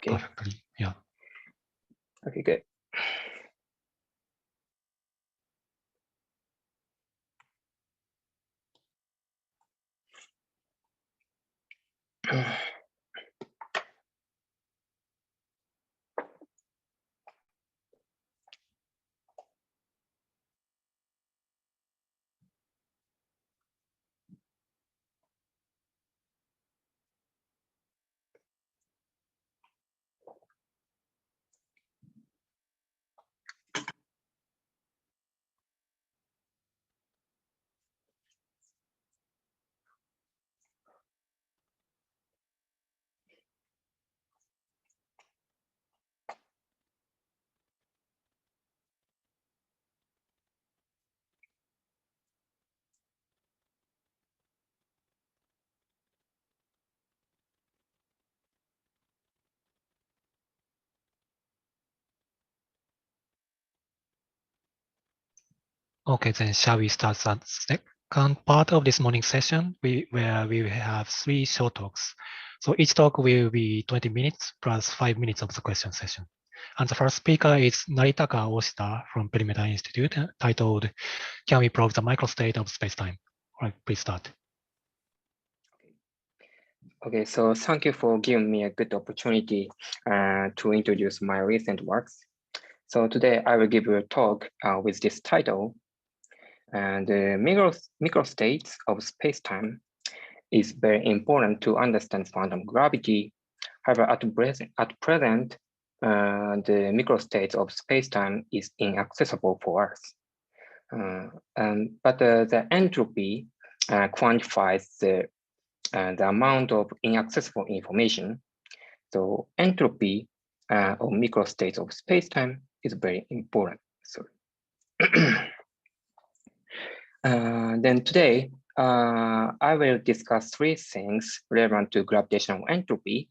perfectly. Yeah. Okay, good. Okay, then shall we start the second part of this morning session, where we will have 3 short talks. So each talk will be 20 minutes plus 5 minutes of the question session. And the first speaker is Naritaka Oshita from Perimeter Institute, titled, Can we prove the microstate of spacetime? All right, please start. Okay, so thank you for giving me a good opportunity to introduce my recent works. So today I will give you a talk with this title, and the microstates of spacetime is very important to understand quantum gravity. However, at present, the microstates of spacetime is inaccessible for us. But the entropy quantifies the amount of inaccessible information. So entropy of microstates of spacetime is very important. So then today, I will discuss 3 things relevant to gravitational entropy.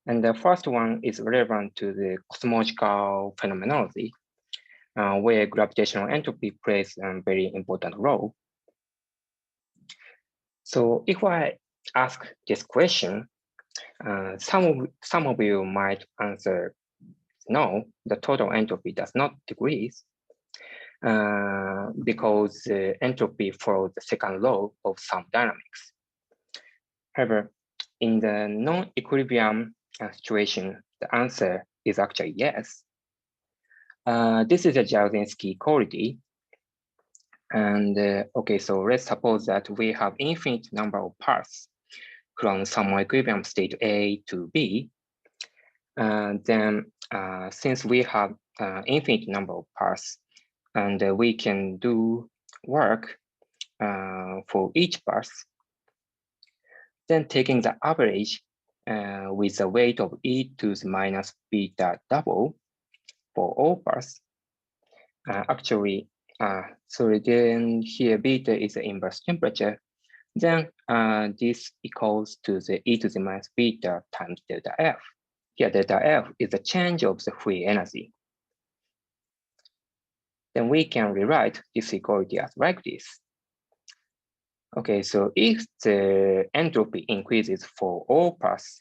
And the first one is relevant to the cosmological phenomenology, where gravitational entropy plays a very important role. So if I ask this question, some of you might answer, no, the total entropy does not decrease because entropy follows the second law of thermodynamics. However, in the non-equilibrium situation, the answer is actually yes. This is a Jarzynski equality. And okay, so let's suppose that we have infinite number of paths from some equilibrium state A to B. Then since we have infinite number of paths, and we can do work for each path, then taking the average with the weight of e to the minus beta double for all paths. Actually, so then here beta is the inverse temperature. Then this equals to the e to the minus beta times delta F. Here delta F is the change of the free energy. Then we can rewrite this equality as like this. Okay, so if the entropy increases for all paths,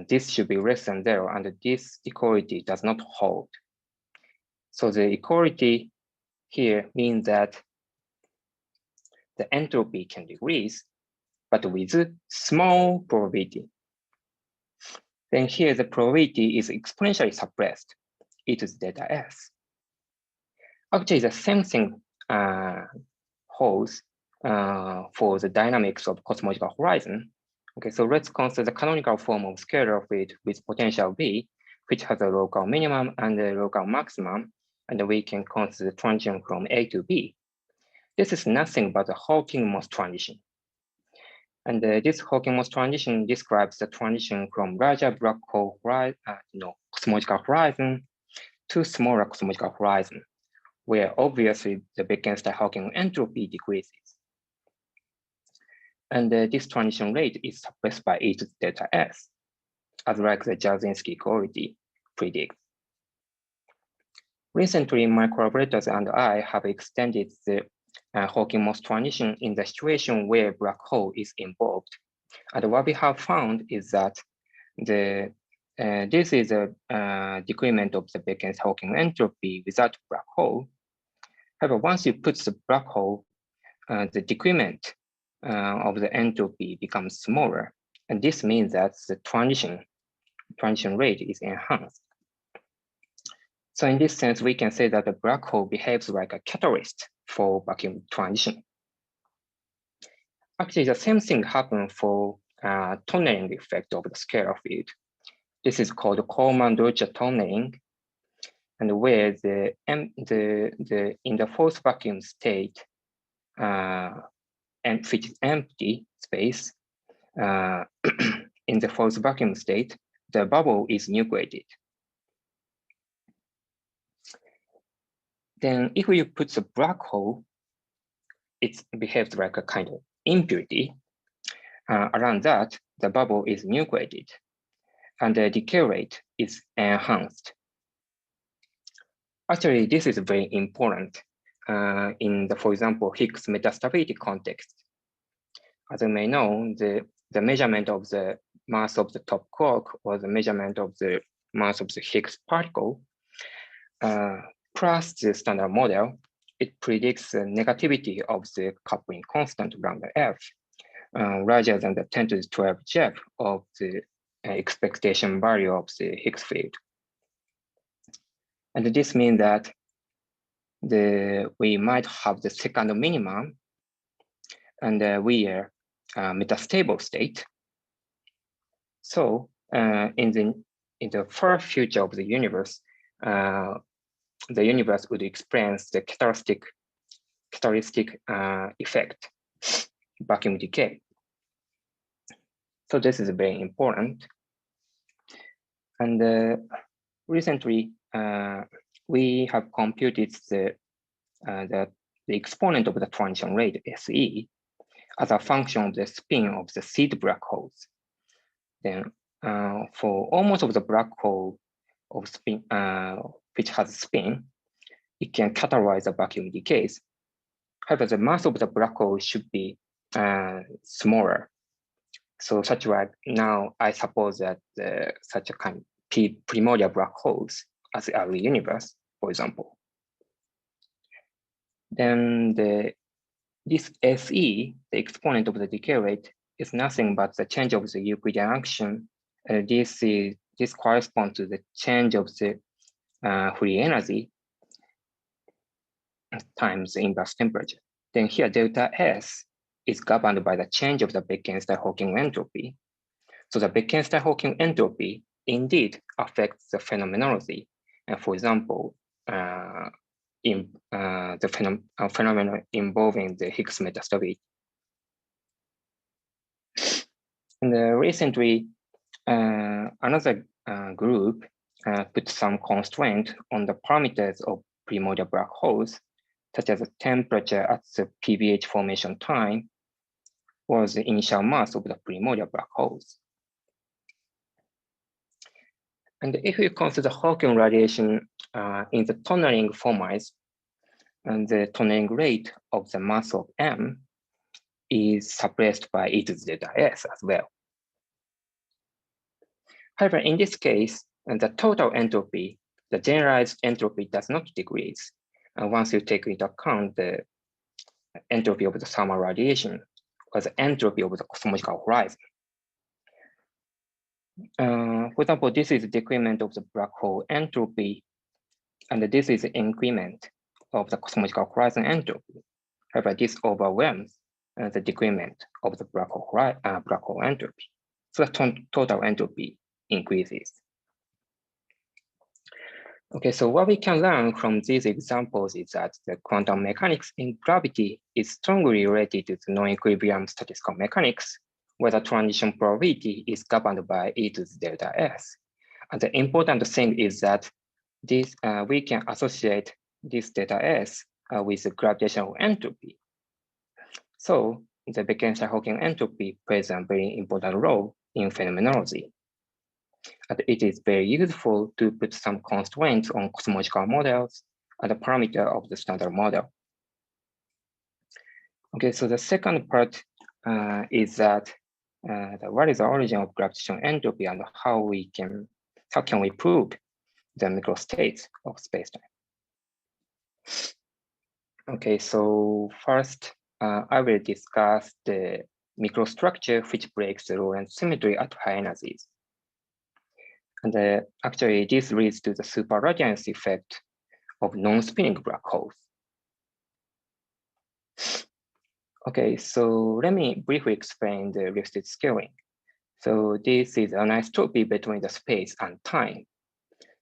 this should be less than 0, and this equality does not hold. So the equality here means that the entropy can decrease, but with small probability. Then here the probability is exponentially suppressed, e to the delta S. Actually, the same thing holds for the dynamics of cosmological horizon. Okay, so let's consider the canonical form of scalar field with potential V, which has a local minimum and a local maximum, and we can consider the transition from A to B. This is nothing but a Hawking-Moss transition. And this Hawking-Moss transition describes the transition from larger black hole cosmological horizon to smaller cosmological horizon, where obviously the Bekenstein-Hawking entropy decreases. And this transition rate is suppressed by e to the delta S, as like the Jarzynski equality predicts. Recently, my collaborators and I have extended the Hawking-Moss transition in the situation where black hole is involved. And what we have found is that this is a decrement of the Beckens-Hawking entropy without black hole. However, once you put the black hole, the decrement of the entropy becomes smaller. And this means that the transition rate is enhanced. So in this sense, we can say that the black hole behaves like a catalyst for vacuum transition. Actually, the same thing happens for tunneling effect of the scalar field. This is called Coleman-Deutscher tunneling, and where in the forced vacuum state, and which is empty space, in the forced vacuum state, the bubble is nucleated. Then if you put the black hole, it behaves like a kind of impurity. Around that, the bubble is nucleated, and the decay rate is enhanced. Actually, this is very important in the, for example, Higgs metastability context. As you may know, the measurement of the mass of the top quark or the measurement of the mass of the Higgs particle plus the standard model, it predicts the negativity of the coupling constant lambda f larger than the 10 to the 12 Jep of the expectation value of the Higgs field. And this means that we might have the second minimum, and we are metastable state. So in the far future of the universe would experience the catalytic effect, vacuum decay. So this is very important. And recently, we have computed the exponent of the transition rate, SE, as a function of the spin of the seed black holes. Then for almost of the black hole of spin, which has spin, it can catalyze the vacuum decays. However, the mass of the black hole should be smaller. So such like now, I suppose that such a kind of primordial black holes as the early universe, for example. Then this SE, the exponent of the decay rate, is nothing but the change of the Euclidean action. This corresponds to the change of the free energy times the inverse temperature. Then here delta S is governed by the change of the Bekenstein-Hawking entropy. So the Bekenstein-Hawking entropy indeed affects the phenomenology. And for example, in the phenomenon involving the Higgs metastability. And recently, another group put some constraint on the parameters of primordial black holes, such as the temperature at the PBH formation time or the initial mass of the primordial black holes. And if we consider Hawking radiation in the tunneling formats, and the tunneling rate of the mass of M is suppressed by e to the delta S as well. However, in this case, the total entropy, the generalized entropy does not decrease once you take into account the entropy of the thermal radiation or the entropy of the cosmological horizon. For example, this is the decrement of the black hole entropy, and this is the increment of the cosmological horizon entropy. However, this overwhelms the decrement of the black hole entropy. So the total entropy increases. Okay, so what we can learn from these examples is that the quantum mechanics in gravity is strongly related to the non-equilibrium statistical mechanics, where the transition probability is governed by e to the delta S. And the important thing is that this we can associate this delta S with the gravitational entropy. So the Bekenstein-Hawking entropy plays a very important role in phenomenology. And it is very useful to put some constraints on cosmological models and the parameter of the standard model. Okay, so the second part is that what is the origin of gravitational entropy and how can we prove the microstates of spacetime? Okay, so first I will discuss the microstructure which breaks the Lorentz symmetry at high energies. And actually, this leads to the superradiance effect of non-spinning black holes. Okay, so let me briefly explain the Lifted scaling. So this is an entropy between the space and time.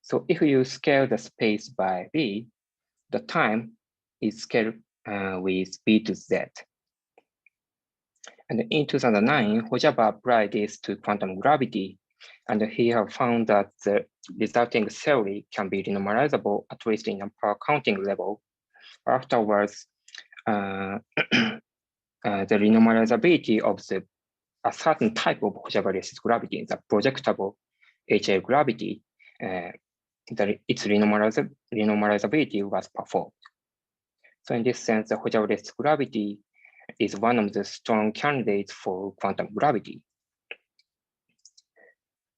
So if you scale the space by v, the time is scaled with b to z. And in 2009, Hojaba applied this to quantum gravity, and he have found that the resulting theory can be renormalizable, at least in a power counting level. Afterwards, the renormalizability of a certain type of Hojaba-resist gravity, the projectable HL gravity, its renormalizability was performed. So in this sense, the Hojaba-resist gravity is one of the strong candidates for quantum gravity.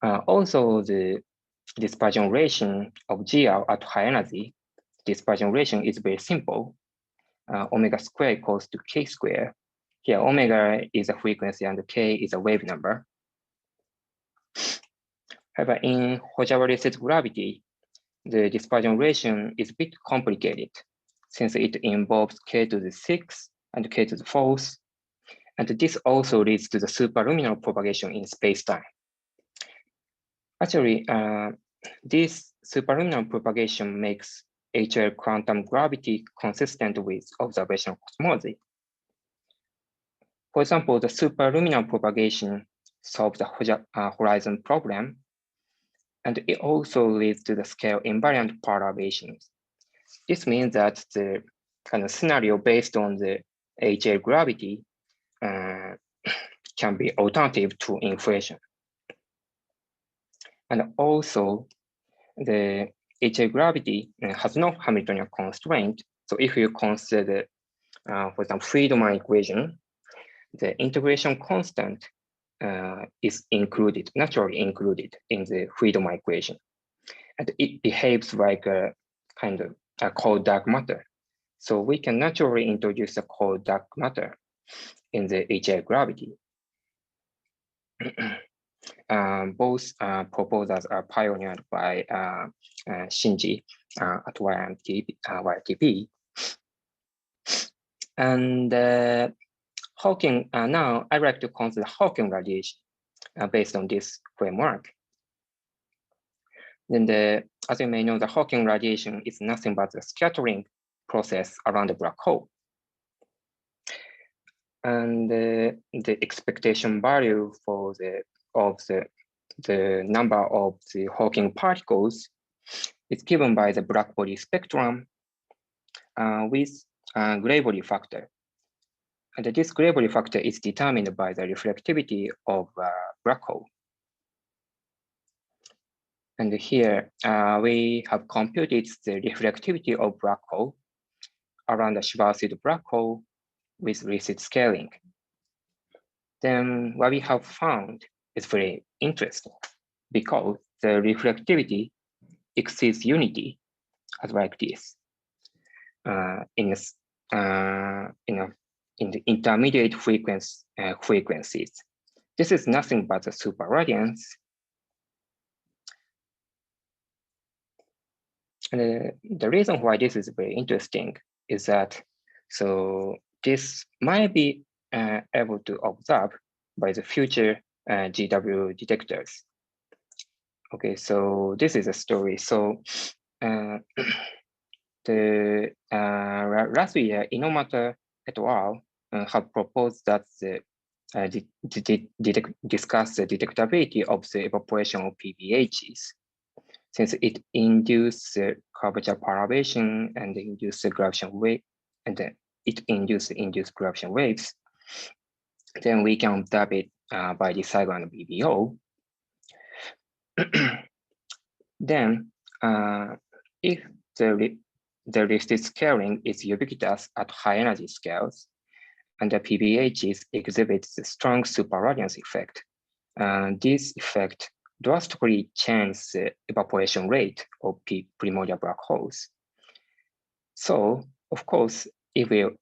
Also, the dispersion relation of GR at high energy, dispersion relation is very simple. Omega square equals to k square. Here, omega is a frequency and k is a wave number. However, in Hojaba-resist gravity, the dispersion relation is a bit complicated since it involves k to the 6th and k to the 4th. And this also leads to the superluminal propagation in space-time. Actually, this superluminal propagation makes HL quantum gravity consistent with observational cosmology. For example, the superluminal propagation solves the horizon problem, and it also leads to the scale invariant perturbations. This means that the kind of scenario based on the HL gravity can be alternative to inflation. And also, the HL gravity has no Hamiltonian constraint. So if you consider, for example, Friedmann equation, the integration constant is included, naturally included in the Friedmann equation. And it behaves like a kind of a cold dark matter. So we can naturally introduce a cold dark matter in the HL gravity. Both proposals are pioneered by Shinji at YTP. And Hawking, now I'd like to consider Hawking radiation based on this framework. Then as you may know, the Hawking radiation is nothing but the scattering process around the black hole. And the expectation value for the number of the Hawking particles is given by the black body spectrum with gray body factor. And this gray body factor is determined by the reflectivity of black hole. And here we have computed the reflectivity of black hole around the Schwarzschild black hole with Lifted scaling. Then what we have found is very interesting because the reflectivity exceeds unity as like this in the intermediate frequencies. This is nothing but a superradiance. And the reason why this is very interesting is that so this might be able to observe by the future GW detectors. Okay, so this is a story. So the last year, Inomata et al. Have proposed that discuss the detectability of the evaporation of PBHs, since it induces curvature perturbation and induces gravitational wave, and it induced gravitational waves. Then we can observe it by the SIGO and BBO. Then, if the Lifted scaling is ubiquitous at high energy scales, and the PBHs exhibits the strong superradiance effect. This effect drastically changes the evaporation rate of primordial black holes. So, of course, it will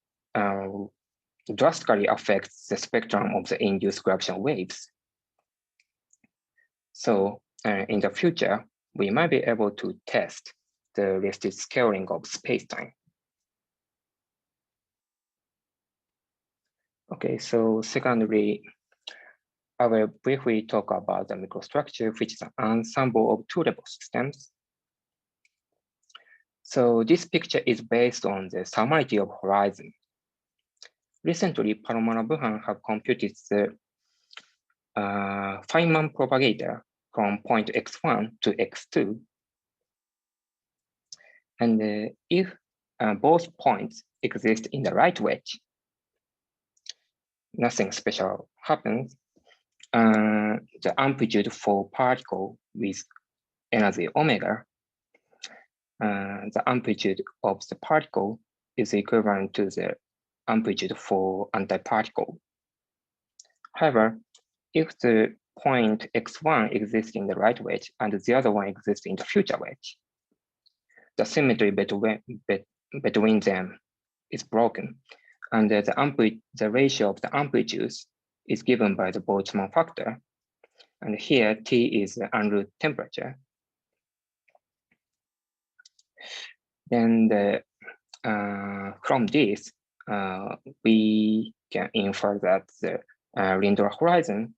drastically affect the spectrum of the induced gravitational waves. So, in the future, we might be able to test the listed scaling of spacetime. Okay, so secondly, I will briefly talk about the microstructure, which is an ensemble of two-level systems. So this picture is based on the thermality of horizon. Recently, Palomar Buhan have computed the Feynman propagator from point x1 to x2. And if both points exist in the right wedge, nothing special happens. The amplitude for particle with energy omega, the amplitude of the particle is equivalent to the amplitude for antiparticle. However, if the point x1 exists in the right wedge and the other one exists in the future wedge, the symmetry between them is broken, and the ratio of the amplitudes is given by the Boltzmann factor. And here, T is the en route temperature. Then from this, we can infer that the Lindor horizon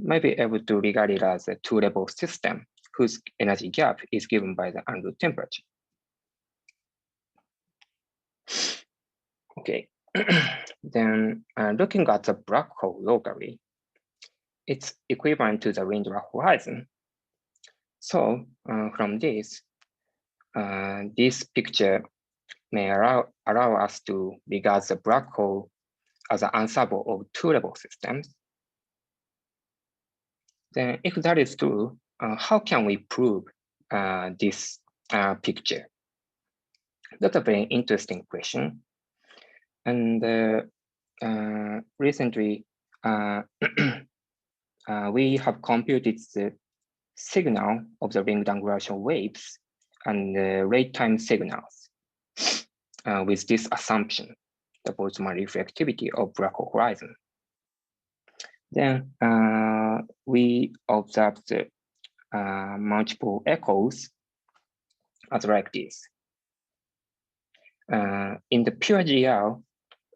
might be able to regard it as a two-level system whose energy gap is given by the en route temperature. Okay, then looking at the black hole locally, it's equivalent to the Lindor horizon. So from this, this picture may allow us to regard the black hole as an ensemble of two-level systems. Then if that is true, how can we prove this picture? That's a very interesting question. And recently, we have computed the signal of the ring-down gravitational waves and rate time signals with this assumption, the Boltzmann reflectivity of black hole horizon. Then we observed the multiple echoes as like this. In the pure GL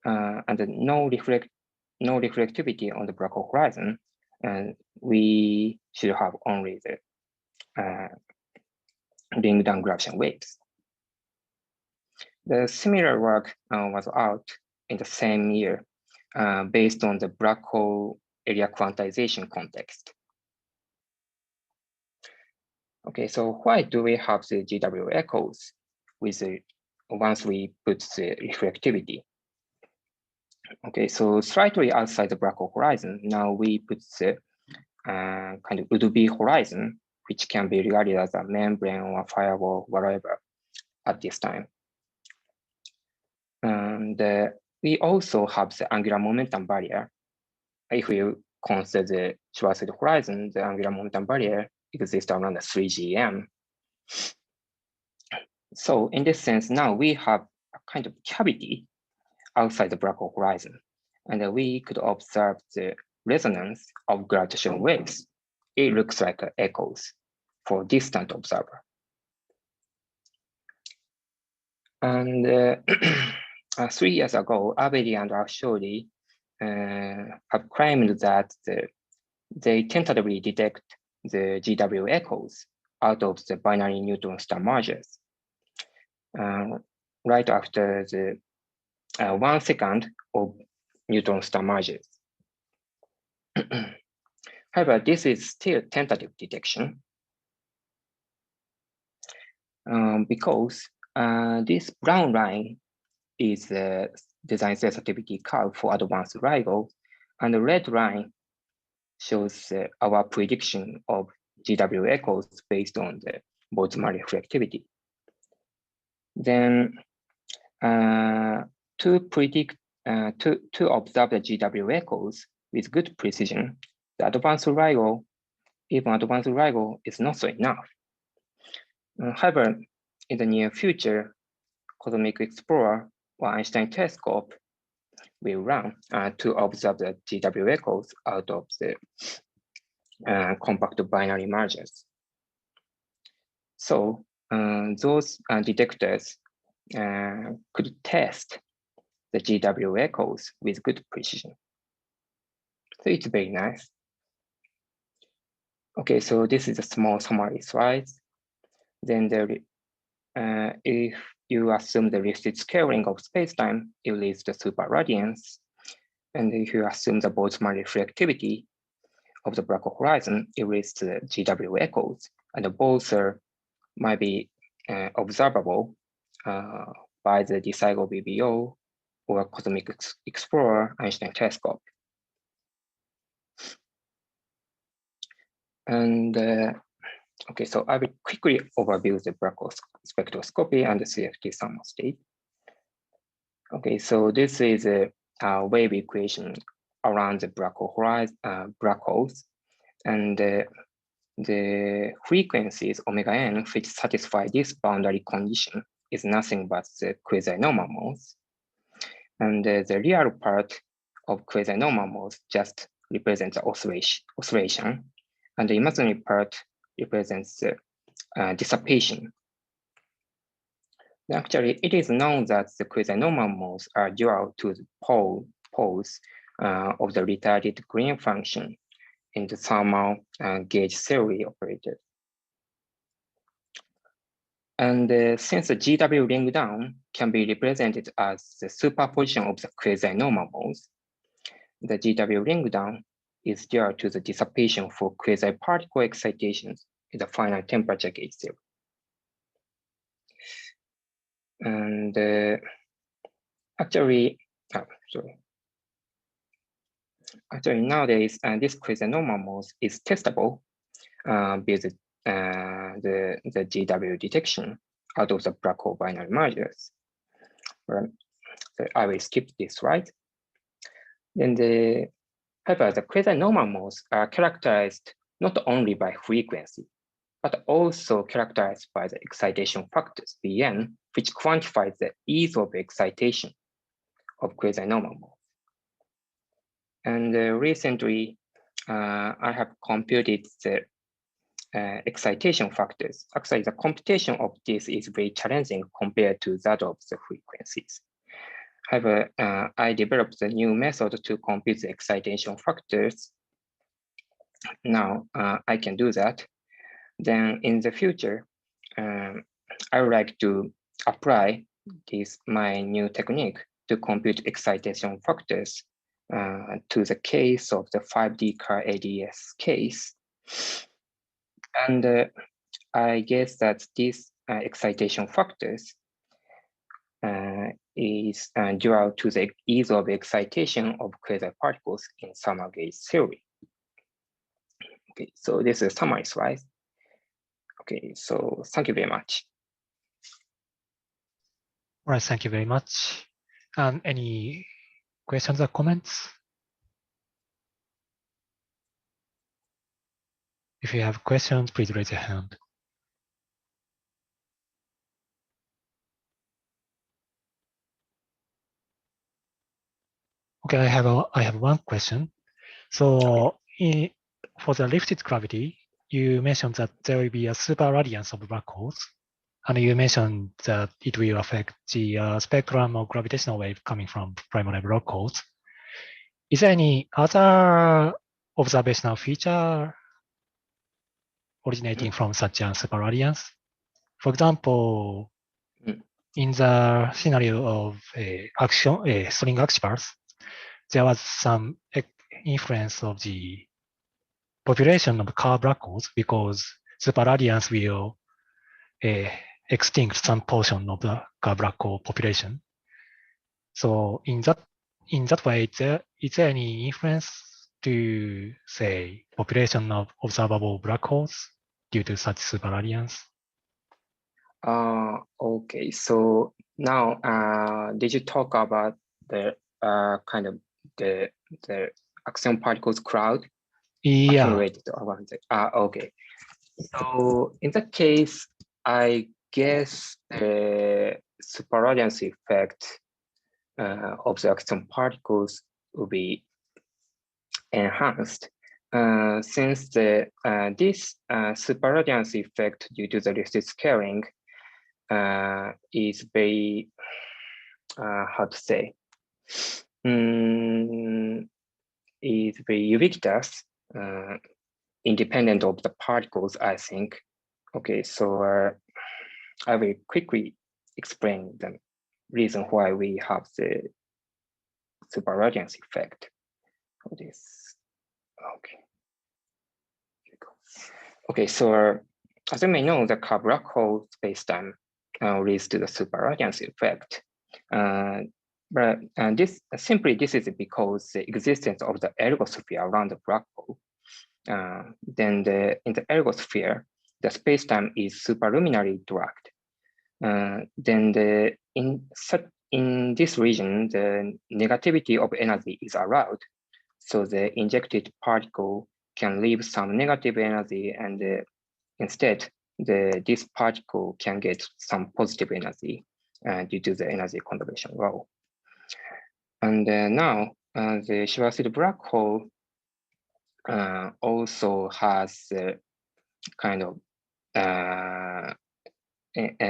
and no reflectivity on the black hole horizon, we should have only the ring-down gravitational waves. The similar work was out in the same year based on the black hole area quantization context. Okay, so why do we have the GW echoes with the, once we put the reflectivity? Okay, so slightly outside the black hole horizon, now we put the kind of would-be horizon, which can be regarded as a membrane or a firewall, whatever, at this time. And we also have the angular momentum barrier. If we consider the Schwarzschild horizon, the angular momentum barrier exists around the 3 GM. So in this sense, now we have a kind of cavity outside the black hole horizon, and we could observe the resonance of gravitational waves. It looks like echoes for distant observer. And 3 years ago, Abedi and Ashori have claimed that they tentatively detect the GW echoes out of the binary neutron star mergers right after the 1 second of neutron star mergers. However, this is still tentative detection because this brown line is the design sensitivity curve for advanced LIGO, and the red line shows our prediction of GW echoes based on the Boltzmann reflectivity. Then to predict to observe the GW echoes with good precision, the advanced LIGO, even advanced LIGO is not so enough. However, in the near future, Cosmic Explorer or Einstein telescope will run to observe the GW echoes out of the compact binary mergers. So those detectors could test the GW echoes with good precision. So it's very nice. Okay, so this is a small summary slide. Then if you assume the listed scaling of spacetime, it leads to super radiance. And if you assume the Boltzmann reflectivity of the black hole horizon, it leads to GW echoes. And both might be observable by the DeSigo BBO or Cosmic Explorer Einstein telescope. And okay, so I will quickly overview the black hole spectroscopy and the CFT thermostat. Okay, so this is a wave equation around the black hole horizon, black holes, and the frequencies omega n which satisfy this boundary condition is nothing but the quasi-normal modes. And the real part of quasi-normal modes just represents the oscillation, and the imaginary part represents the dissipation. Actually, it is known that the quasi-normal modes are dual to the poles of the retarded Green function in the thermal gauge theory operator. And since the GW ring down can be represented as the superposition of the quasi-normal modes, the GW ring down is due to the dissipation for quasi-particle excitations in the finite temperature gauge theory. And actually nowadays, this quasi-normal mode is testable with the GW detection out of the black hole binary mergers. So I will skip this slide. Then however, the quasi-normal modes are characterized not only by frequency, but also characterized by the excitation factors, Bn, which quantifies the ease of excitation of quasi-normal modes. And recently, I have computed the excitation factors. Actually, the computation of this is very challenging compared to that of the frequencies. However, I developed a new method to compute the excitation factors. Now I can do that. Then in the future, I would like to apply my new technique to compute excitation factors to the case of the 5D car ADS case. And I guess that these excitation factors is dual to the ease of excitation of quasi-particles in thermal gauge theory. Okay, so this is a summary slide. Okay, so thank you very much. All right, thank you very much. Any questions or comments? If you have questions, please raise your hand. Okay, I have one question. So for the lifted gravity, you mentioned that there will be a super radiance of black holes, and you mentioned that it will affect the spectrum of gravitational wave coming from primary black holes. Is there any other observational feature originating from such a super radiance? For example, in the scenario of string activals, there was some influence of the population of car black holes because super radiance will extinct some portion of the car black hole population. So in that way, is there any influence to say population of observable black holes due to such super radiance? Okay, so now did you talk about the kind of the axion particles cloud accumulated around it. Okay. So in that case, I guess the superradiance effect of the axion particles will be enhanced since this superradiance effect due to the Lipschitz scaling is very how to say is very ubiquitous, independent of the particles, I think. Okay, so I will quickly explain the reason why we have the superradiance effect for this. Okay. Okay, so as you may know, the black hole spacetime leads to the superradiance effect. But this is because the existence of the ergosphere around the black hole. Then in the ergosphere, the spacetime is superluminarly dragged. Then in this region, the negativity of energy is allowed. So the injected particle can leave some negative energy, and instead, this particle can get some positive energy due to the energy conservation law. And now, the Schwarzschild black hole also has kind of and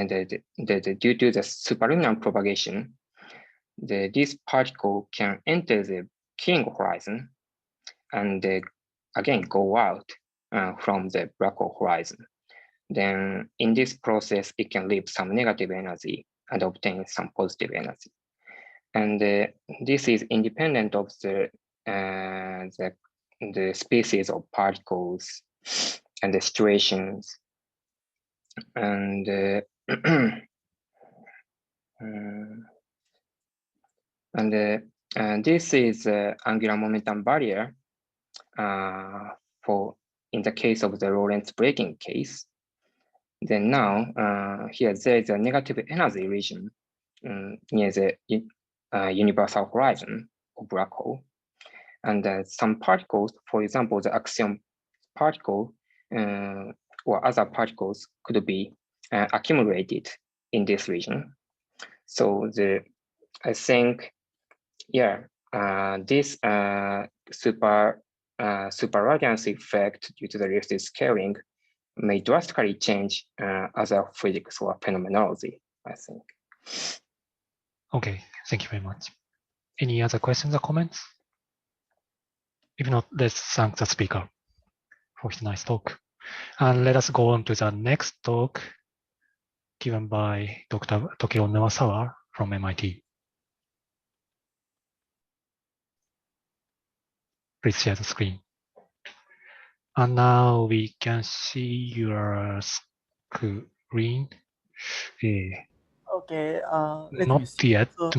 due to the superluminal propagation, this particle can enter the King horizon and again go out from the black hole horizon. Then in this process, it can leave some negative energy and obtain some positive energy. And this is independent of the species of particles and the situations. And this is angular momentum barrier for in the case of the Lorentz breaking case. Then now here there is a negative energy region near the universal horizon of black hole, and some particles, for example, the axion particle or other particles could be accumulated in this region. So I think, yeah, this superradiance effect due to the Lipschitz scaling may drastically change other physics or phenomenology, I think. Okay, thank you very much. Any other questions or comments? If not, let's thank the speaker for his nice talk. And let us go on to the next talk given by Dr. Tokio Nuwasawa from MIT. Please share the screen. And now we can see your screen. Okay, let Not me see. yet. So